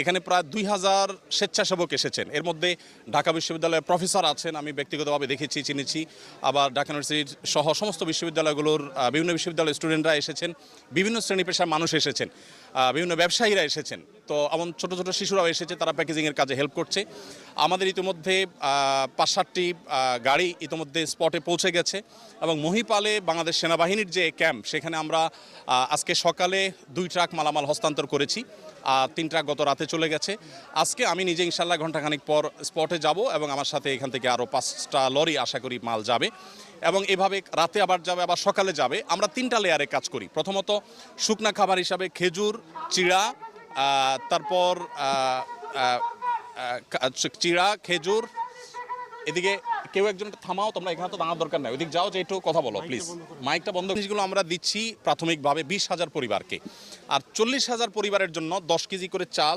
এখানে প্রায় 2000 স্বেচ্ছাসেবক এসেছেন। এর মধ্যে ঢাকা বিশ্ববিদ্যালয়ের প্রফেসর আছেন, আমি ব্যক্তিগতভাবে দেখেছি, চিনেছি। আবার ঢাকা ইউনিভার্সিটির সহ সমস্ত বিশ্ববিদ্যালয়গুলোর বিভিন্ন বিশ্ববিদ্যালয়ের স্টুডেন্টরা এসেছেন, বিভিন্ন শ্রেণী পেশার মানুষ এসেছেন, বিভিন্ন ব্যবসায়ীরা এসেছেন। তো এমন ছোট ছোট শিশুরাও এসেছে, তারা প্যাকেজিংয়ের কাজে হেল্প করছে। আমাদের ইতিমধ্যে 5-7টি গাড়ি ইতিমধ্যে স্পটে পৌঁছে গেছে এবং মহিপালে বাংলাদেশ সেনাবাহিনীর যে ক্যাম্প, সেখানে আমরা আজকে সকালে 2 ট্রাক মালামাল হস্তান্তর করেছি, 3 ট্রাক গত রাতে চলে গেছে। আজকে আমি নিজে ইনশাল্লাহ ঘণ্টাখানিক পর স্পটে যাব এবং আমার সাথে এখান থেকে আরও 5টা লরি আশা করি মাল যাবে এবং এভাবে রাতে আবার যাবে, আবার সকালে যাবে। আমরা 3টা লেয়ারে কাজ করি। প্রথমত শুকনা খাবার হিসাবে খেজুর, চিড়া, তারপর চিড়া, খেজুর। এদিকে কেউ একজন থামাও, তোমরা এখানে তো দাঁড়ার দরকার নাই, ওইদিকে যাও, যে একটু কথা বলো প্লিজ, মাইকটা বন্ধ। জিনিসগুলো আমরা দিচ্ছি প্রাথমিকভাবে 20,000 পরিবারকে, আর 40,000 পরিবারের জন্য 10 কেজি করে চাল,